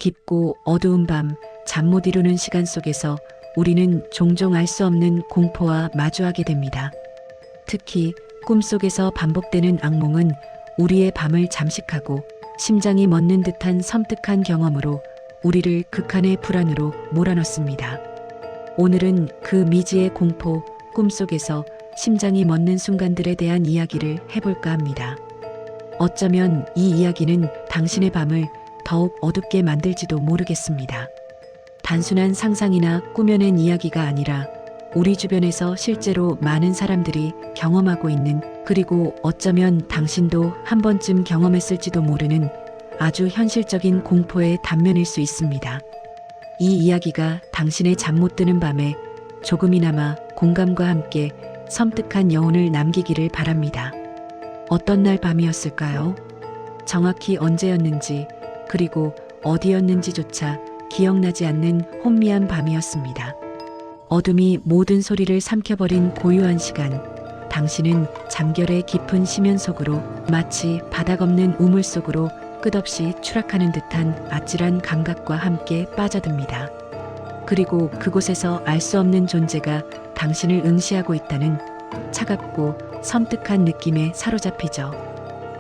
깊고 어두운 밤, 잠 못 이루는 시간 속에서 우리는 종종 알 수 없는 공포와 마주하게 됩니다. 특히 꿈속에서 반복되는 악몽은 우리의 밤을 잠식하고 심장이 멎는 듯한 섬뜩한 경험으로 우리를 극한의 불안으로 몰아넣습니다. 오늘은 그 미지의 공포, 꿈속에서 심장이 멎는 순간들에 대한 이야기를 해볼까 합니다. 어쩌면 이 이야기는 당신의 밤을 더욱 어둡게 만들지도 모르겠습니다. 단순한 상상이나 꾸며낸 이야기가 아니라 우리 주변에서 실제로 많은 사람들이 경험하고 있는, 그리고 어쩌면 당신도 한 번쯤 경험했을지도 모르는 아주 현실적인 공포의 단면일 수 있습니다. 이 이야기가 당신의 잠 못 드는 밤에 조금이나마 공감과 함께 섬뜩한 여운을 남기기를 바랍니다. 어떤 날 밤이었을까요? 정확히 언제였는지, 그리고 어디였는지조차 기억나지 않는 혼미한 밤이었습니다. 어둠이 모든 소리를 삼켜버린 고요한 시간, 당신은 잠결의 깊은 심연 속으로, 마치 바닥 없는 우물 속으로 끝없이 추락하는 듯한 아찔한 감각과 함께 빠져듭니다. 그리고 그곳에서 알 수 없는 존재가 당신을 응시하고 있다는 차갑고 섬뜩한 느낌에 사로잡히죠.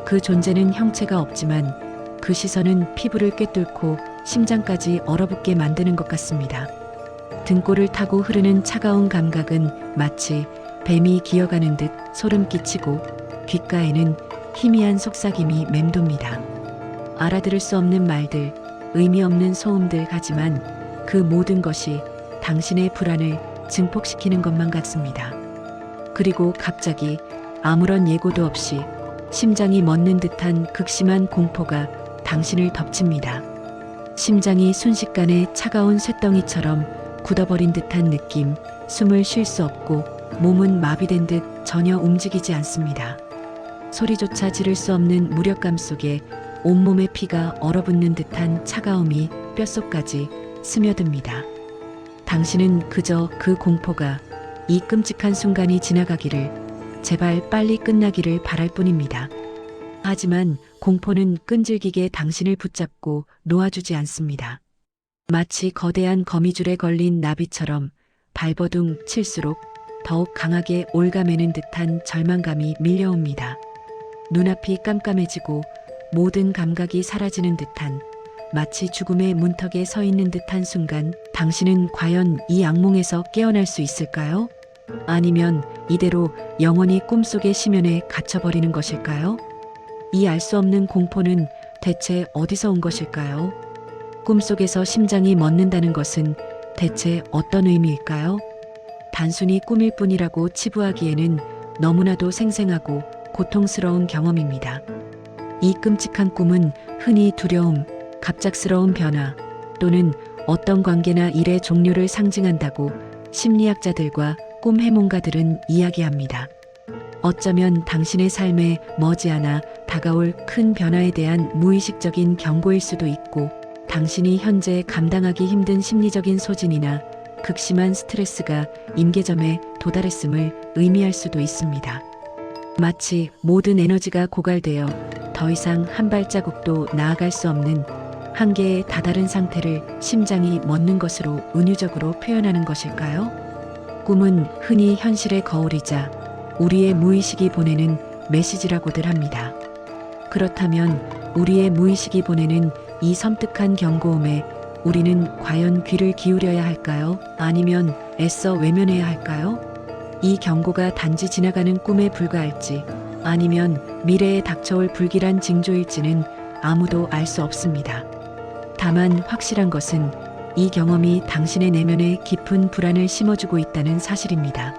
그 존재는 형체가 없지만 그 시선은 피부를 꿰뚫고 심장까지 얼어붙게 만드는 것 같습니다. 등골을 타고 흐르는 차가운 감각은 마치 뱀이 기어가는 듯 소름 끼치고 귓가에는 희미한 속삭임이 맴돕니다. 알아들을 수 없는 말들, 의미 없는 소음들, 하지만 그 모든 것이 당신의 불안을 증폭시키는 것만 같습니다. 그리고 갑자기 아무런 예고도 없이 심장이 멎는 듯한 극심한 공포가 당신을 덮칩니다. 심장이 순식간에 차가운 쇳덩이처럼 굳어버린 듯한 느낌, 숨을 쉴 수 없고 몸은 마비된 듯 전혀 움직이지 않습니다. 소리조차 지를 수 없는 무력감 속에 온몸의 피가 얼어붙는 듯한 차가움이 뼛속까지 스며듭니다. 당신은 그저 그 공포가, 이 끔찍한 순간이 지나가기를, 제발 빨리 끝나기를 바랄 뿐입니다. 하지만 공포는 끈질기게 당신을 붙잡고 놓아주지 않습니다. 마치 거대한 거미줄에 걸린 나비처럼 발버둥 칠수록 더욱 강하게 올가매는 듯한 절망감이 밀려옵니다. 눈앞이 깜깜해지고 모든 감각이 사라지는 듯한, 마치 죽음의 문턱에 서 있는 듯한 순간, 당신은 과연 이 악몽에서 깨어날 수 있을까요? 아니면 이대로 영원히 꿈속의 심연에 갇혀버리는 것일까요? 이 알 수 없는 공포는 대체 어디서 온 것일까요? 꿈속에서 심장이 멎는다는 것은 대체 어떤 의미일까요? 단순히 꿈일 뿐이라고 치부하기에는 너무나도 생생하고 고통스러운 경험입니다. 이 끔찍한 꿈은 흔히 두려움, 갑작스러운 변화, 또는 어떤 관계나 일의 종료를 상징한다고 심리학자들과 꿈 해몽가들은 이야기합니다. 어쩌면 당신의 삶에 머지않아 다가올 큰 변화에 대한 무의식적인 경고일 수도 있고, 당신이 현재 감당하기 힘든 심리적인 소진이나 극심한 스트레스가 임계점에 도달했음을 의미할 수도 있습니다. 마치 모든 에너지가 고갈되어 더 이상 한 발자국도 나아갈 수 없는 한계에 다다른 상태를 심장이 멎는 것으로 은유적으로 표현하는 것일까요? 꿈은 흔히 현실의 거울이자 우리의 무의식이 보내는 메시지라고들 합니다. 그렇다면 우리의 무의식이 보내는 이 섬뜩한 경고음에 우리는 과연 귀를 기울여야 할까요? 아니면 애써 외면해야 할까요? 이 경고가 단지 지나가는 꿈에 불과할지, 아니면 미래에 닥쳐올 불길한 징조일지는 아무도 알 수 없습니다. 다만 확실한 것은 이 경험이 당신의 내면에 깊은 불안을 심어주고 있다는 사실입니다.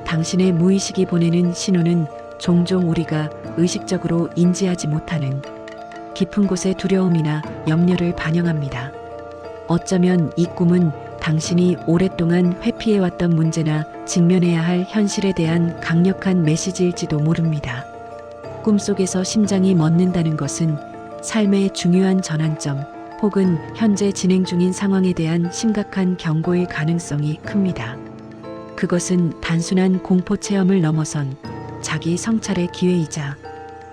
당신의 무의식이 보내는 신호는 종종 우리가 의식적으로 인지하지 못하는 깊은 곳의 두려움이나 염려를 반영합니다. 어쩌면 이 꿈은 당신이 오랫동안 회피해왔던 문제나 직면해야 할 현실에 대한 강력한 메시지일지도 모릅니다. 꿈속에서 심장이 멎는다는 것은 삶의 중요한 전환점, 혹은 현재 진행 중인 상황에 대한 심각한 경고일 가능성이 큽니다. 그것은 단순한 공포 체험을 넘어선 자기 성찰의 기회이자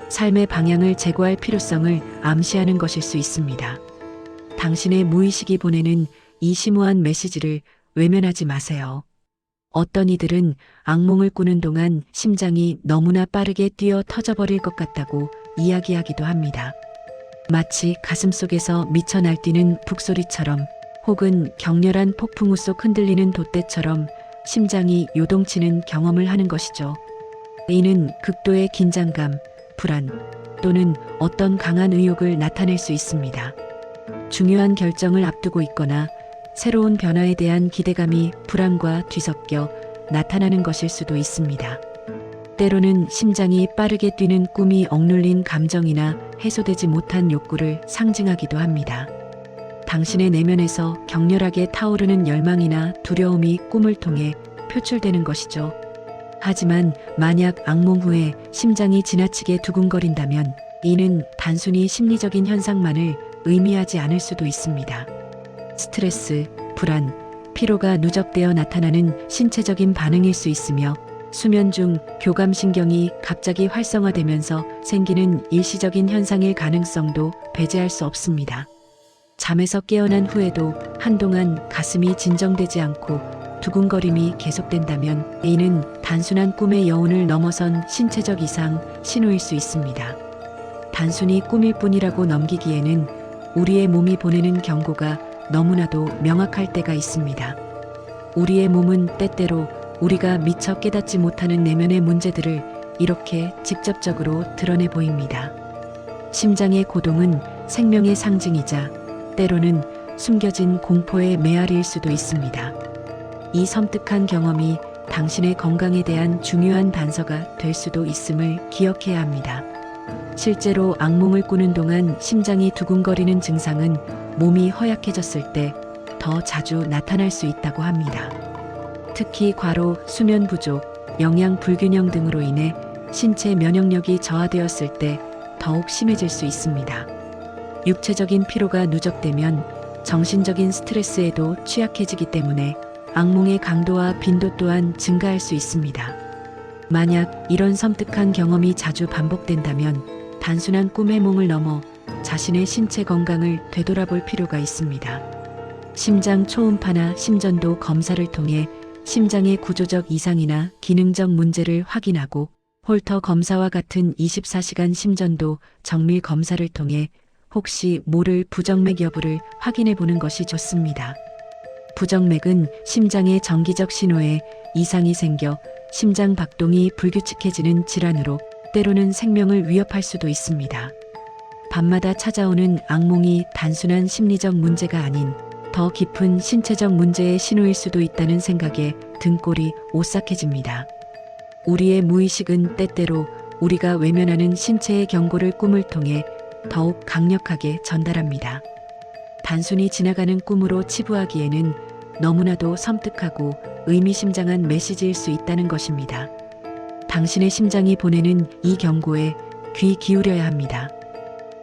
삶의 방향을 제고할 필요성을 암시하는 것일 수 있습니다. 당신의 무의식이 보내는 이 심오한 메시지를 외면하지 마세요. 어떤 이들은 악몽을 꾸는 동안 심장이 너무나 빠르게 뛰어 터져버릴 것 같다고 이야기하기도 합니다. 마치 가슴속에서 미쳐 날뛰는 북소리처럼, 혹은 격렬한 폭풍우 속 흔들리는 돛대처럼 심장이 요동치는 경험을 하는 것이죠. 이는 극도의 긴장감, 불안 또는 어떤 강한 의욕을 나타낼 수 있습니다. 중요한 결정을 앞두고 있거나 새로운 변화에 대한 기대감이 불안과 뒤섞여 나타나는 것일 수도 있습니다. 때로는 심장이 빠르게 뛰는 꿈이 억눌린 감정이나 해소되지 못한 욕구를 상징하기도 합니다. 당신의 내면에서 격렬하게 타오르는 열망이나 두려움이 꿈을 통해 표출되는 것이죠. 하지만 만약 악몽 후에 심장이 지나치게 두근거린다면 이는 단순히 심리적인 현상만을 의미하지 않을 수도 있습니다. 스트레스, 불안, 피로가 누적되어 나타나는 신체적인 반응일 수 있으며, 수면 중 교감신경이 갑자기 활성화되면서 생기는 일시적인 현상일 가능성도 배제할 수 없습니다. 잠에서 깨어난 후에도 한동안 가슴이 진정되지 않고 두근거림이 계속된다면 이는 단순한 꿈의 여운을 넘어선 신체적 이상 신호일 수 있습니다. 단순히 꿈일 뿐이라고 넘기기에는 우리의 몸이 보내는 경고가 너무나도 명확할 때가 있습니다. 우리의 몸은 때때로 우리가 미처 깨닫지 못하는 내면의 문제들을 이렇게 직접적으로 드러내 보입니다. 심장의 고동은 생명의 상징이자 때로는 숨겨진 공포의 메아리일 수도 있습니다. 이 섬뜩한 경험이 당신의 건강에 대한 중요한 단서가 될 수도 있음을 기억해야 합니다. 실제로 악몽을 꾸는 동안 심장이 두근거리는 증상은 몸이 허약해졌을 때 더 자주 나타날 수 있다고 합니다. 특히 과로, 수면 부족, 영양 불균형 등으로 인해 신체 면역력이 저하되었을 때 더욱 심해질 수 있습니다. 육체적인 피로가 누적되면 정신적인 스트레스에도 취약해지기 때문에 악몽의 강도와 빈도 또한 증가할 수 있습니다. 만약 이런 섬뜩한 경험이 자주 반복된다면 단순한 꿈의 몽을 넘어 자신의 신체 건강을 되돌아볼 필요가 있습니다. 심장 초음파나 심전도 검사를 통해 심장의 구조적 이상이나 기능적 문제를 확인하고, 홀터 검사와 같은 24시간 심전도 정밀 검사를 통해 혹시 모를 부정맥 여부를 확인해 보는 것이 좋습니다. 부정맥은 심장의 정기적 신호에 이상이 생겨 심장 박동이 불규칙해지는 질환으로 때로는 생명을 위협할 수도 있습니다. 밤마다 찾아오는 악몽이 단순한 심리적 문제가 아닌 더 깊은 신체적 문제의 신호일 수도 있다는 생각에 등골이 오싹해집니다. 우리의 무의식은 때때로 우리가 외면하는 신체의 경고를 꿈을 통해 더욱 강력하게 전달합니다. 단순히 지나가는 꿈으로 치부하기에는 너무나도 섬뜩하고 의미심장한 메시지일 수 있다는 것입니다. 당신의 심장이 보내는 이 경고에 귀 기울여야 합니다.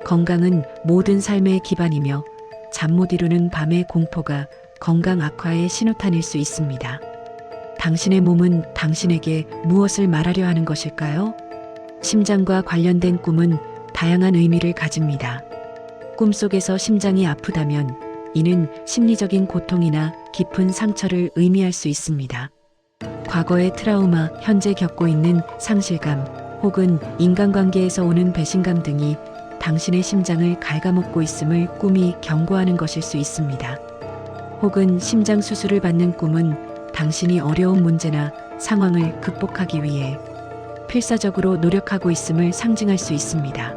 건강은 모든 삶의 기반이며 잠 못 이루는 밤의 공포가 건강 악화의 신호탄일 수 있습니다. 당신의 몸은 당신에게 무엇을 말하려 하는 것일까요? 심장과 관련된 꿈은 다양한 의미를 가집니다. 꿈속에서 심장이 아프다면 이는 심리적인 고통이나 깊은 상처를 의미할 수 있습니다. 과거의 트라우마, 현재 겪고 있는 상실감, 혹은 인간관계에서 오는 배신감 등이 당신의 심장을 갉아먹고 있음을 꿈이 경고하는 것일 수 있습니다. 혹은 심장 수술을 받는 꿈은 당신이 어려운 문제나 상황을 극복하기 위해 필사적으로 노력하고 있음을 상징할 수 있습니다.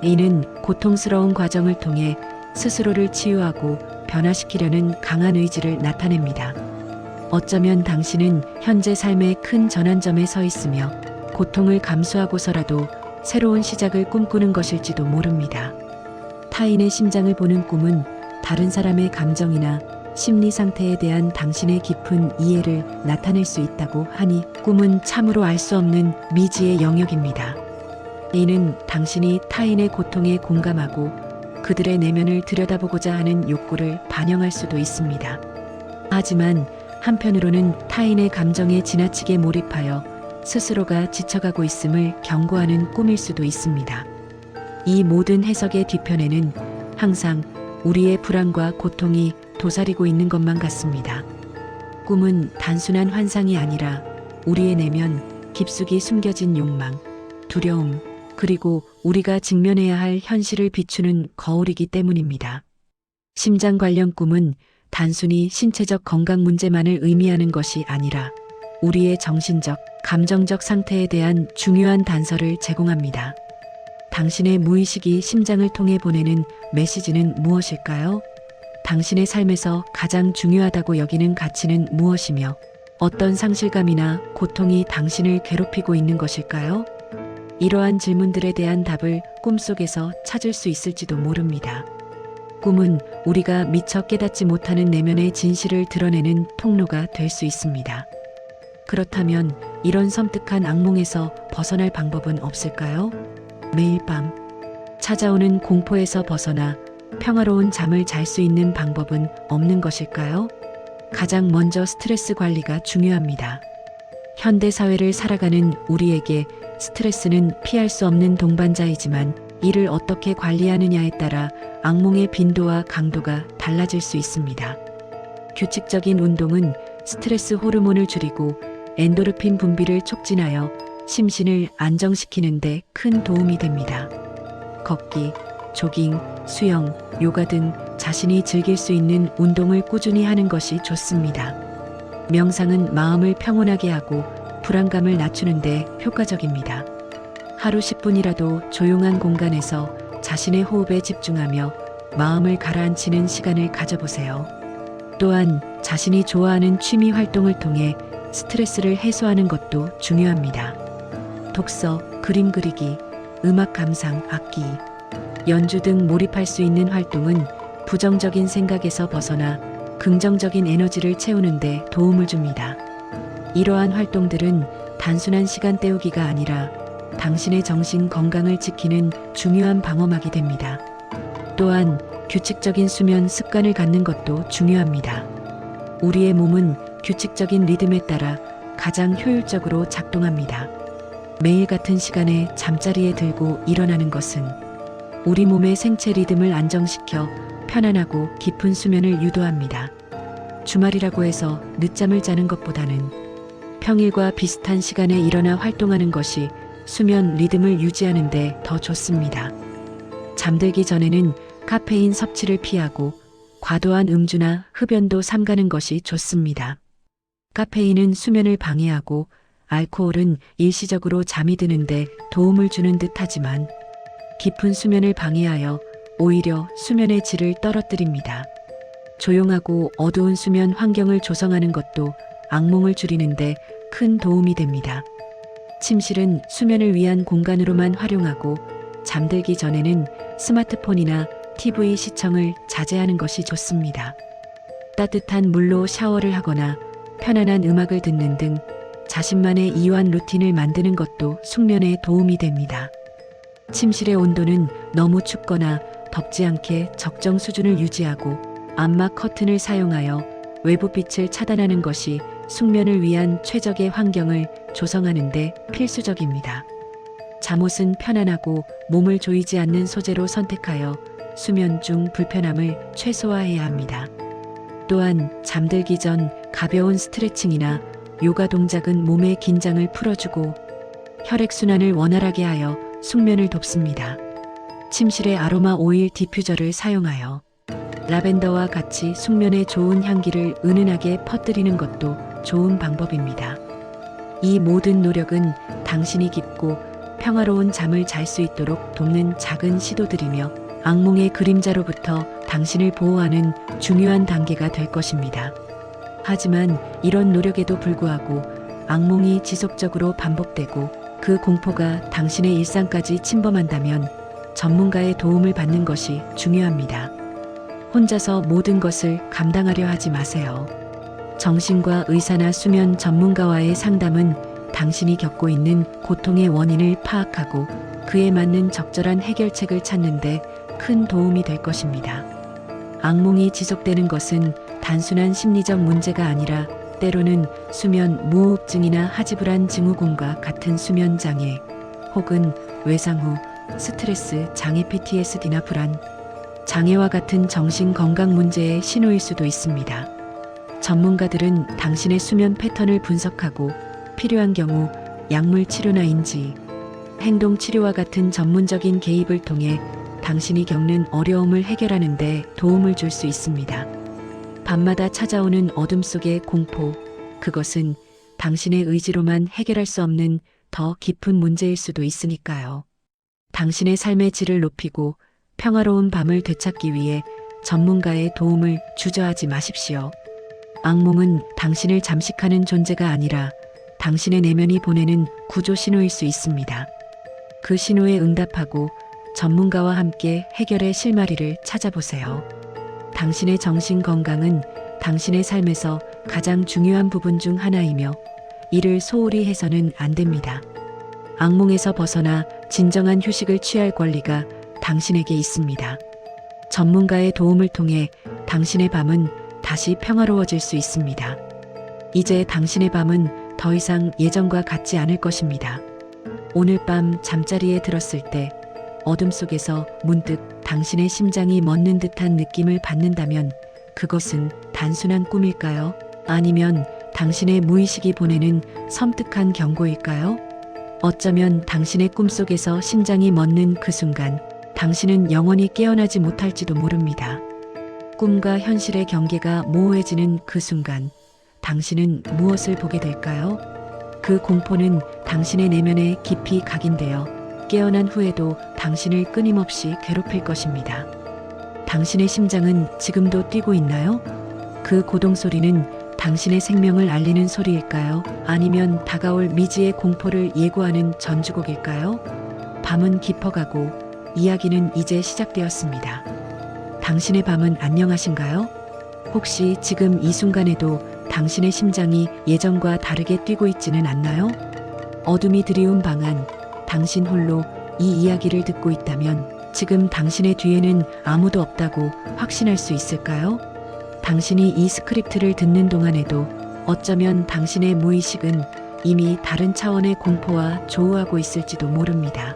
이는 고통스러운 과정을 통해 스스로를 치유하고 변화시키려는 강한 의지를 나타냅니다. 어쩌면 당신은 현재 삶의 큰 전환점에 서 있으며 고통을 감수하고서라도 새로운 시작을 꿈꾸는 것일지도 모릅니다. 타인의 심장을 보는 꿈은 다른 사람의 감정이나 심리 상태에 대한 당신의 깊은 이해를 나타낼 수 있다고 하니 꿈은 참으로 알 수 없는 미지의 영역입니다. 이는 당신이 타인의 고통에 공감하고 그들의 내면을 들여다보고자 하는 욕구를 반영할 수도 있습니다. 하지만 한편으로는 타인의 감정에 지나치게 몰입하여 스스로가 지쳐가고 있음을 경고하는 꿈일 수도 있습니다. 이 모든 해석의 뒤편에는 항상 우리의 불안과 고통이 도사리고 있는 것만 같습니다. 꿈은 단순한 환상이 아니라 우리의 내면 깊숙이 숨겨진 욕망, 두려움, 그리고 우리가 직면해야 할 현실을 비추는 거울이기 때문입니다. 심장 관련 꿈은 단순히 신체적 건강 문제만을 의미하는 것이 아니라 우리의 정신적, 감정적 상태에 대한 중요한 단서를 제공합니다. 당신의 무의식이 심장을 통해 보내는 메시지는 무엇일까요? 당신의 삶에서 가장 중요하다고 여기는 가치는 무엇이며 어떤 상실감이나 고통이 당신을 괴롭히고 있는 것일까요? 이러한 질문들에 대한 답을 꿈속에서 찾을 수 있을지도 모릅니다. 꿈은 우리가 미처 깨닫지 못하는 내면의 진실을 드러내는 통로가 될 수 있습니다. 그렇다면 이런 섬뜩한 악몽에서 벗어날 방법은 없을까요? 매일 밤 찾아오는 공포에서 벗어나 평화로운 잠을 잘 수 있는 방법은 없는 것일까요? 가장 먼저 스트레스 관리가 중요합니다. 현대 사회를 살아가는 우리에게 스트레스는 피할 수 없는 동반자이지만 이를 어떻게 관리하느냐에 따라 악몽의 빈도와 강도가 달라질 수 있습니다. 규칙적인 운동은 스트레스 호르몬을 줄이고 엔도르핀 분비를 촉진하여 심신을 안정시키는 데 큰 도움이 됩니다. 걷기, 조깅, 수영, 요가 등 자신이 즐길 수 있는 운동을 꾸준히 하는 것이 좋습니다. 명상은 마음을 평온하게 하고 불안감을 낮추는 데 효과적입니다. 하루 10분이라도 조용한 공간에서 자신의 호흡에 집중하며 마음을 가라앉히는 시간을 가져보세요. 또한 자신이 좋아하는 취미 활동을 통해 스트레스를 해소하는 것도 중요합니다. 독서, 그림 그리기, 음악 감상, 악기, 연주 등 몰입할 수 있는 활동은 부정적인 생각에서 벗어나 긍정적인 에너지를 채우는 데 도움을 줍니다. 이러한 활동들은 단순한 시간 때우기가 아니라 당신의 정신 건강을 지키는 중요한 방어막이 됩니다. 또한 규칙적인 수면 습관을 갖는 것도 중요합니다. 우리의 몸은 규칙적인 리듬에 따라 가장 효율적으로 작동합니다. 매일 같은 시간에 잠자리에 들고 일어나는 것은 우리 몸의 생체 리듬을 안정시켜 편안하고 깊은 수면을 유도합니다. 주말이라고 해서 늦잠을 자는 것보다는 평일과 비슷한 시간에 일어나 활동하는 것이 수면 리듬을 유지하는 데 더 좋습니다. 잠들기 전에는 카페인 섭취를 피하고 과도한 음주나 흡연도 삼가는 것이 좋습니다. 카페인은 수면을 방해하고 알코올은 일시적으로 잠이 드는데 도움을 주는 듯하지만 깊은 수면을 방해하여 오히려 수면의 질을 떨어뜨립니다. 조용하고 어두운 수면 환경을 조성하는 것도 악몽을 줄이는데 큰 도움이 됩니다. 침실은 수면을 위한 공간으로만 활용하고 잠들기 전에는 스마트폰이나 TV 시청을 자제하는 것이 좋습니다. 따뜻한 물로 샤워를 하거나 편안한 음악을 듣는 등 자신만의 이완 루틴을 만드는 것도 숙면에 도움이 됩니다. 침실의 온도는 너무 춥거나 덥지 않게 적정 수준을 유지하고 암막 커튼을 사용하여 외부 빛을 차단하는 것이 숙면을 위한 최적의 환경을 조성하는 데 필수적입니다. 잠옷은 편안하고 몸을 조이지 않는 소재로 선택하여 수면 중 불편함을 최소화해야 합니다. 또한 잠들기 전 가벼운 스트레칭이나 요가 동작은 몸의 긴장을 풀어주고 혈액순환을 원활하게 하여 숙면을 돕습니다. 침실에 아로마 오일 디퓨저를 사용하여 라벤더와 같이 숙면에 좋은 향기를 은은하게 퍼뜨리는 것도 좋은 방법입니다. 이 모든 노력은 당신이 깊고 평화로운 잠을 잘 수 있도록 돕는 작은 시도들이며 악몽의 그림자로부터 당신을 보호하는 중요한 단계가 될 것입니다. 하지만 이런 노력에도 불구하고 악몽이 지속적으로 반복되고 그 공포가 당신의 일상까지 침범한다면 전문가의 도움을 받는 것이 중요합니다. 혼자서 모든 것을 감당하려 하지 마세요. 정신과 의사나 수면 전문가와의 상담은 당신이 겪고 있는 고통의 원인을 파악하고 그에 맞는 적절한 해결책을 찾는 데 큰 도움이 될 것입니다. 악몽이 지속되는 것은 단순한 심리적 문제가 아니라 때로는 수면 무호흡증이나 하지불안 증후군과 같은 수면 장애 혹은 외상 후 스트레스 장애 PTSD나 불안, 장애와 같은 정신 건강 문제의 신호일 수도 있습니다. 전문가들은 당신의 수면 패턴을 분석하고 필요한 경우 약물 치료나 인지, 행동 치료와 같은 전문적인 개입을 통해 당신이 겪는 어려움을 해결하는 데 도움을 줄 수 있습니다. 밤마다 찾아오는 어둠 속의 공포, 그것은 당신의 의지로만 해결할 수 없는 더 깊은 문제일 수도 있으니까요. 당신의 삶의 질을 높이고 평화로운 밤을 되찾기 위해 전문가의 도움을 주저하지 마십시오. 악몽은 당신을 잠식하는 존재가 아니라 당신의 내면이 보내는 구조 신호일 수 있습니다. 그 신호에 응답하고 전문가와 함께 해결의 실마리를 찾아보세요. 당신의 정신 건강은 당신의 삶에서 가장 중요한 부분 중 하나이며 이를 소홀히 해서는 안 됩니다. 악몽에서 벗어나 진정한 휴식을 취할 권리가 당신에게 있습니다. 전문가의 도움을 통해 당신의 밤은 다시 평화로워질 수 있습니다. 이제 당신의 밤은 더 이상 예전과 같지 않을 것입니다. 오늘 밤 잠자리에 들었을 때 어둠 속에서 문득 당신의 심장이 멎는 듯한 느낌을 받는다면 그것은 단순한 꿈일까요? 아니면 당신의 무의식이 보내는 섬뜩한 경고일까요? 어쩌면 당신의 꿈속에서 심장이 멎는 그 순간 당신은 영원히 깨어나지 못할지도 모릅니다. 꿈과 현실의 경계가 모호해지는 그 순간 당신은 무엇을 보게 될까요? 그 공포는 당신의 내면에 깊이 각인되어 깨어난 후에도 당신을 끊임없이 괴롭힐 것입니다. 당신의 심장은 지금도 뛰고 있나요? 그 고동 소리는 당신의 생명을 알리는 소리일까요? 아니면 다가올 미지의 공포를 예고하는 전주곡일까요? 밤은 깊어가고 이야기는 이제 시작되었습니다. 당신의 밤은 안녕하신가요? 혹시 지금 이 순간에도 당신의 심장이 예전과 다르게 뛰고 있지는 않나요? 어둠이 드리운 방 안, 당신 홀로 이 이야기를 듣고 있다면 지금 당신의 뒤에는 아무도 없다고 확신할 수 있을까요? 당신이 이 스크립트를 듣는 동안에도 어쩌면 당신의 무의식은 이미 다른 차원의 공포와 조우하고 있을지도 모릅니다.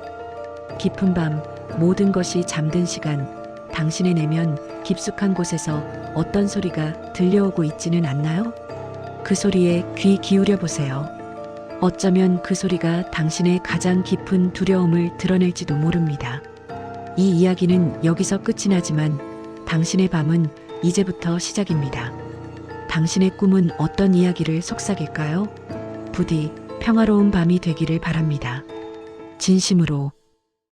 깊은 밤, 모든 것이 잠든 시간, 당신의 내면 깊숙한 곳에서 어떤 소리가 들려오고 있지는 않나요? 그 소리에 귀 기울여 보세요. 어쩌면 그 소리가 당신의 가장 깊은 두려움을 드러낼지도 모릅니다. 이 이야기는 여기서 끝이 나지만 당신의 밤은 이제부터 시작입니다. 당신의 꿈은 어떤 이야기를 속삭일까요? 부디 평화로운 밤이 되기를 바랍니다. 진심으로